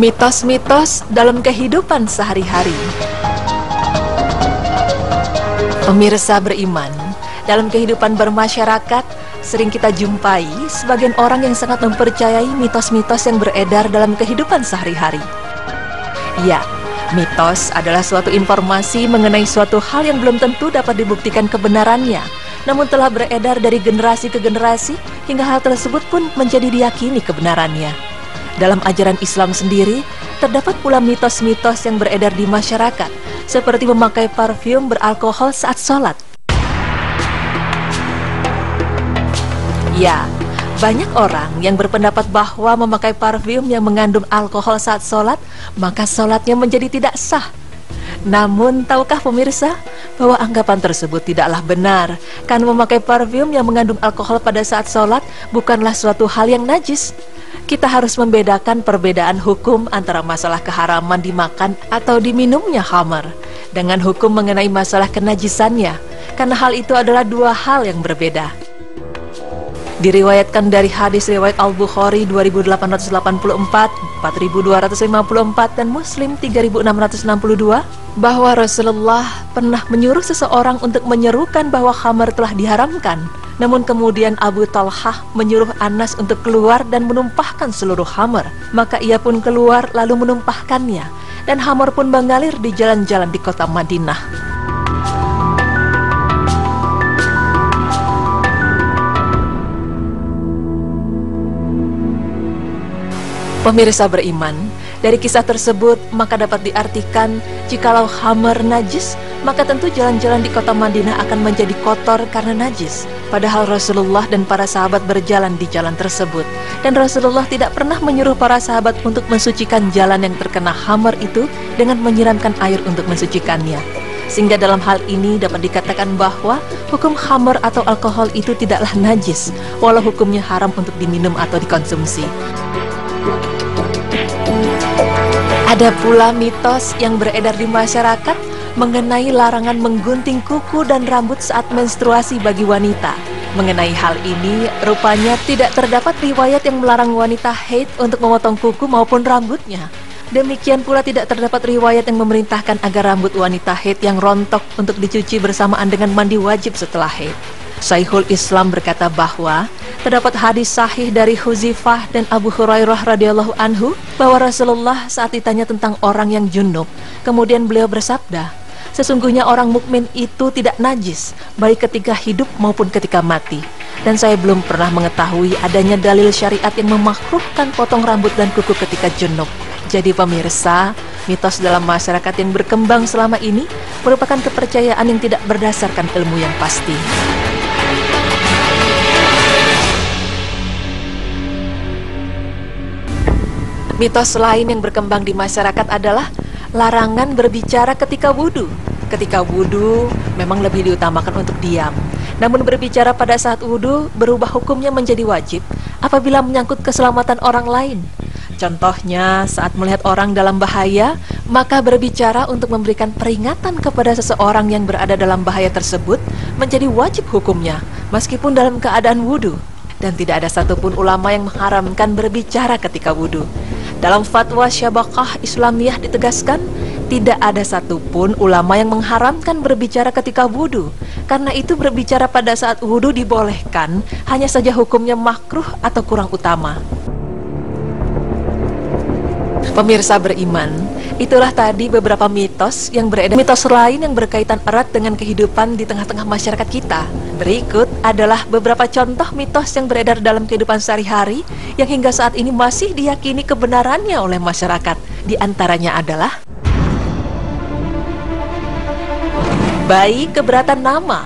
Mitos-mitos dalam kehidupan sehari-hari. Pemirsa beriman, dalam kehidupan bermasyarakat, sering kita jumpai sebagian orang yang sangat mempercayai mitos-mitos yang beredar dalam kehidupan sehari-hari. Ya, mitos adalah suatu informasi mengenai suatu hal yang belum tentu dapat dibuktikan kebenarannya, namun telah beredar dari generasi ke generasi hingga hal tersebut pun menjadi diyakini kebenarannya. Dalam ajaran Islam sendiri, terdapat pula mitos-mitos yang beredar di masyarakat, seperti memakai parfum beralkohol saat sholat. Ya, banyak orang yang berpendapat bahwa memakai parfum yang mengandung alkohol saat sholat, maka sholatnya menjadi tidak sah. Namun, tahukah pemirsa bahwa anggapan tersebut tidaklah benar, karena memakai parfum yang mengandung alkohol pada saat sholat bukanlah suatu hal yang najis. Kita harus membedakan perbedaan hukum antara masalah keharaman dimakan atau diminumnya khamar dengan hukum mengenai masalah kenajisannya, karena hal itu adalah dua hal yang berbeda. Diriwayatkan dari hadis riwayat Al-Bukhari 2884, 4254 dan Muslim 3662 bahwa Rasulullah pernah menyuruh seseorang untuk menyerukan bahwa khamar telah diharamkan. Namun kemudian Abu Talhah menyuruh Anas untuk keluar dan menumpahkan seluruh khamar. Maka ia pun keluar lalu menumpahkannya, dan khamar pun mengalir di jalan-jalan di kota Madinah. Pemirsa beriman, dari kisah tersebut maka dapat diartikan jikalau khamar najis, maka tentu jalan-jalan di kota Madinah akan menjadi kotor karena najis. Padahal Rasulullah dan para sahabat berjalan di jalan tersebut, dan Rasulullah tidak pernah menyuruh para sahabat untuk mensucikan jalan yang terkena khamar itu dengan menyiramkan air untuk mensucikannya. Sehingga dalam hal ini dapat dikatakan bahwa hukum khamar atau alkohol itu tidaklah najis, walau hukumnya haram untuk diminum atau dikonsumsi. Ada pula mitos yang beredar di masyarakat mengenai larangan menggunting kuku dan rambut saat menstruasi bagi wanita. Mengenai hal ini, rupanya tidak terdapat riwayat yang melarang wanita haid untuk memotong kuku maupun rambutnya. Demikian pula tidak terdapat riwayat yang memerintahkan agar rambut wanita haid yang rontok untuk dicuci bersamaan dengan mandi wajib setelah haid. Syekhul Islam berkata bahwa terdapat hadis sahih dari Huzaifah dan Abu Hurairah radhiyallahu anhu bahwa Rasulullah saat ditanya tentang orang yang junub, kemudian beliau bersabda, sesungguhnya orang mukmin itu tidak najis, baik ketika hidup maupun ketika mati. Dan saya belum pernah mengetahui adanya dalil syariat yang memakruhkan potong rambut dan kuku ketika junub. Jadi pemirsa, mitos dalam masyarakat yang berkembang selama ini merupakan kepercayaan yang tidak berdasarkan ilmu yang pasti. Mitos lain yang berkembang di masyarakat adalah larangan berbicara ketika wudhu. Ketika wudhu memang lebih diutamakan untuk diam. Namun berbicara pada saat wudhu berubah hukumnya menjadi wajib apabila menyangkut keselamatan orang lain. Contohnya saat melihat orang dalam bahaya, maka berbicara untuk memberikan peringatan kepada seseorang yang berada dalam bahaya tersebut menjadi wajib hukumnya, meskipun dalam keadaan wudhu. Dan tidak ada satupun ulama yang mengharamkan berbicara ketika wudhu. Dalam fatwa Syabaqah Islamiyah ditegaskan, tidak ada satupun ulama yang mengharamkan berbicara ketika wudhu. Karena itu berbicara pada saat wudhu dibolehkan, hanya saja hukumnya makruh atau kurang utama. Pemirsa beriman, itulah tadi beberapa mitos yang beredar. Mitos lain yang berkaitan erat dengan kehidupan di tengah-tengah masyarakat kita. Berikut adalah beberapa contoh mitos yang beredar dalam kehidupan sehari-hari yang hingga saat ini masih diyakini kebenarannya oleh masyarakat. Di antaranya adalah bayi keberatan nama.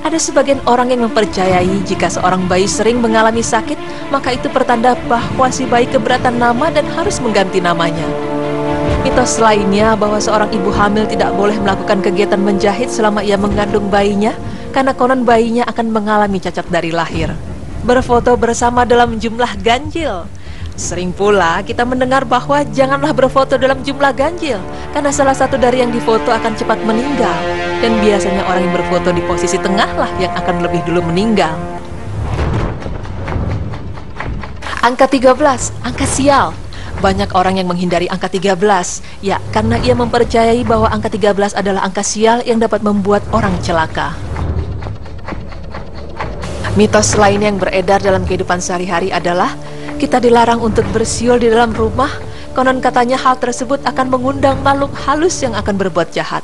Ada sebagian orang yang mempercayai jika seorang bayi sering mengalami sakit, maka itu pertanda bahwa si bayi keberatan nama dan harus mengganti namanya. Mitos lainnya bahwa seorang ibu hamil tidak boleh melakukan kegiatan menjahit selama ia mengandung bayinya, karena konon bayinya akan mengalami cacat dari lahir. Berfoto bersama dalam jumlah ganjil. Sering pula kita mendengar bahwa janganlah berfoto dalam jumlah ganjil, karena salah satu dari yang difoto akan cepat meninggal. Dan biasanya orang yang berfoto di posisi tengah lah yang akan lebih dulu meninggal. Angka 13, angka sial. Banyak orang yang menghindari angka 13, ya karena ia mempercayai bahwa angka 13 adalah angka sial yang dapat membuat orang celaka. Mitos lain yang beredar dalam kehidupan sehari-hari adalah kita dilarang untuk bersiul di dalam rumah, konon katanya hal tersebut akan mengundang makhluk halus yang akan berbuat jahat.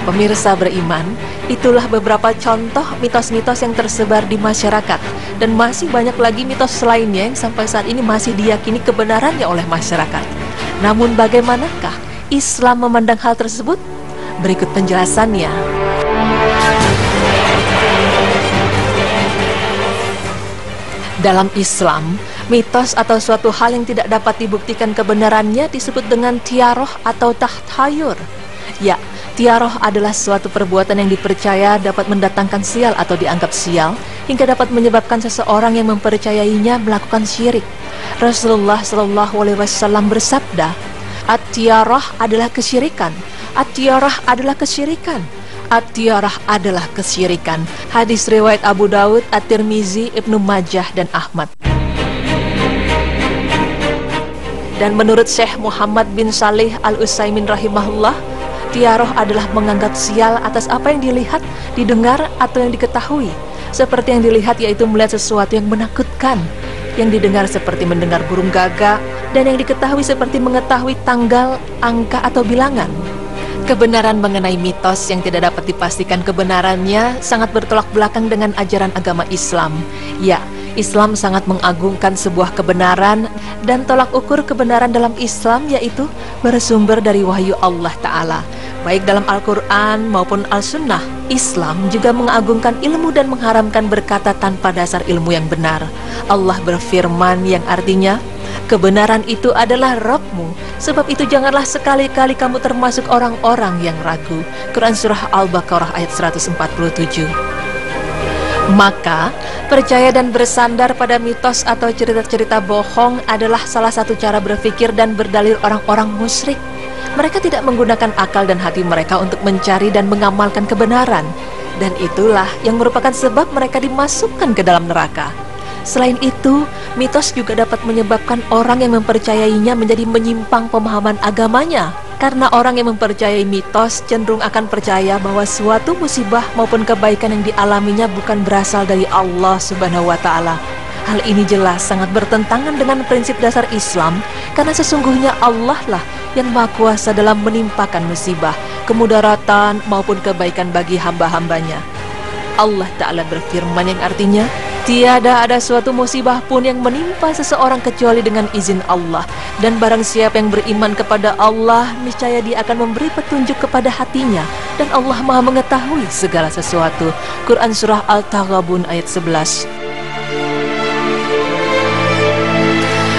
Pemirsa beriman, itulah beberapa contoh mitos-mitos yang tersebar di masyarakat. Dan masih banyak lagi mitos lainnya yang sampai saat ini masih diyakini kebenarannya oleh masyarakat. Namun bagaimanakah Islam memandang hal tersebut? Berikut penjelasannya. Dalam Islam, mitos atau suatu hal yang tidak dapat dibuktikan kebenarannya disebut dengan tiaroh atau tahtayur. Ya, tiaroh adalah suatu perbuatan yang dipercaya dapat mendatangkan sial atau dianggap sial, hingga dapat menyebabkan seseorang yang mempercayainya melakukan syirik. Rasulullah SAW bersabda, "At-tiarah adalah kesyirikan. At-tiarah adalah kesyirikan. At-tiarah adalah kesyirikan." Hadis riwayat Abu Daud, At-Tirmizi, Ibnu Majah, dan Ahmad. Dan menurut Syekh Muhammad bin Saleh Al-Utsaimin rahimahullah, tiaroh adalah menganggap sial atas apa yang dilihat, didengar, atau yang diketahui. Seperti yang dilihat yaitu melihat sesuatu yang menakutkan, yang didengar seperti mendengar burung gagak, dan yang diketahui seperti mengetahui tanggal, angka, atau bilangan. Kebenaran mengenai mitos yang tidak dapat dipastikan kebenarannya sangat bertolak belakang dengan ajaran agama Islam. Ya, Islam sangat mengagungkan sebuah kebenaran, dan tolak ukur kebenaran dalam Islam yaitu bersumber dari wahyu Allah Ta'ala. Baik dalam Al-Quran maupun Al-Sunnah, Islam juga mengagungkan ilmu dan mengharamkan berkata tanpa dasar ilmu yang benar. Allah berfirman yang artinya, "Kebenaran itu adalah Rabbmu, sebab itu janganlah sekali-kali kamu termasuk orang-orang yang ragu." Quran Surah Al-Baqarah ayat 147. Maka, percaya dan bersandar pada mitos atau cerita-cerita bohong adalah salah satu cara berpikir dan berdalil orang-orang musyrik. Mereka tidak menggunakan akal dan hati mereka untuk mencari dan mengamalkan kebenaran. Dan itulah yang merupakan sebab mereka dimasukkan ke dalam neraka. Selain itu, mitos juga dapat menyebabkan orang yang mempercayainya menjadi menyimpang pemahaman agamanya. Karena orang yang mempercayai mitos cenderung akan percaya bahwa suatu musibah maupun kebaikan yang dialaminya bukan berasal dari Allah Subhanahu wa Ta'ala. Hal ini jelas sangat bertentangan dengan prinsip dasar Islam, karena sesungguhnya Allah lah yang Maha Kuasa dalam menimpakan musibah, kemudaratan maupun kebaikan bagi hamba-hambanya. Allah Ta'ala berfirman yang artinya, "Tiada ada suatu musibah pun yang menimpa seseorang kecuali dengan izin Allah. Dan barang siapa yang beriman kepada Allah, niscaya dia akan memberi petunjuk kepada hatinya. Dan Allah Maha mengetahui segala sesuatu." Quran Surah Al-Taghabun ayat 11.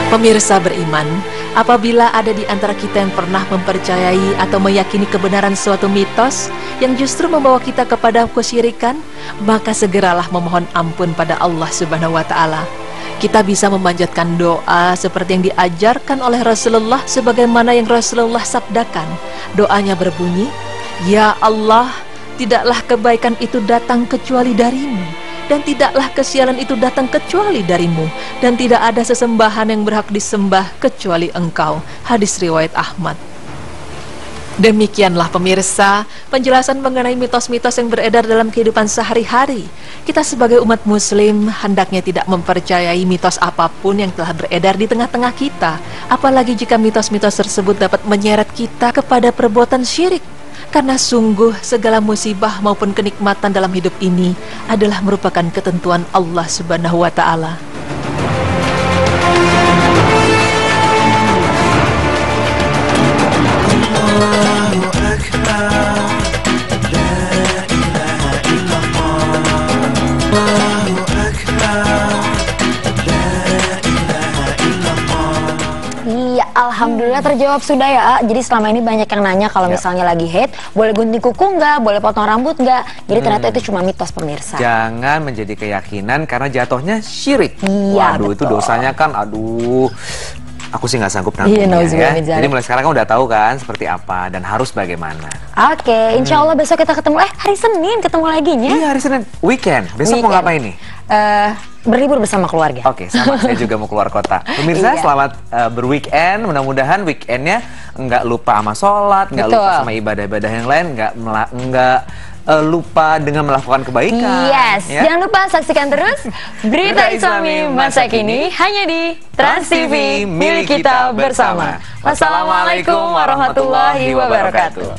Pemirsa beriman, apabila ada di antara kita yang pernah mempercayai atau meyakini kebenaran suatu mitos yang justru membawa kita kepada kesyirikan, maka segeralah memohon ampun pada Allah Subhanahu wa Ta'ala. Kita bisa memanjatkan doa seperti yang diajarkan oleh Rasulullah, sebagaimana yang Rasulullah sabdakan. Doanya berbunyi, "Ya Allah, tidaklah kebaikan itu datang kecuali darimu, dan tidaklah kesialan itu datang kecuali darimu, dan tidak ada sesembahan yang berhak disembah kecuali Engkau." Hadis riwayat Ahmad. Demikianlah pemirsa, penjelasan mengenai mitos-mitos yang beredar dalam kehidupan sehari-hari. Kita sebagai umat muslim hendaknya tidak mempercayai mitos apapun yang telah beredar di tengah-tengah kita, apalagi jika mitos-mitos tersebut dapat menyeret kita kepada perbuatan syirik. Karena sungguh segala musibah maupun kenikmatan dalam hidup ini adalah merupakan ketentuan Allah Subhanahu wa Ta'ala. Alhamdulillah terjawab sudah ya. Jadi selama ini banyak yang nanya kalau misalnya lagi haid, boleh gunting kuku nggak, boleh potong rambut nggak. Jadi ternyata itu cuma mitos pemirsa. Jangan menjadi keyakinan karena jatuhnya syirik. Iya, waduh, betul. itu dosanya kan, aduh. aku sih nggak sanggup nanggungnya nauzubillah min ya. dzalik. Jadi mulai sekarang kamu udah tahu kan seperti apa dan harus bagaimana. Oke, insya Allah besok kita ketemu. Hari Senin ketemu lagi nya. Iya, hari Senin, weekend. Besok mau ngapain nih? Berlibur bersama keluarga. Oke, sama saya juga mau keluar kota. Pemirsa, Iya. selamat berweekend. Mudah-mudahan weekendnya nggak lupa sama sholat, nggak lupa sama ibadah-ibadah yang lain, nggak lupa dengan melakukan kebaikan. Yes, ya? jangan lupa saksikan terus Berita Islami Masa Kini hanya di Trans TV, milik kita bersama. Wassalamualaikum warahmatullahi wabarakatuh.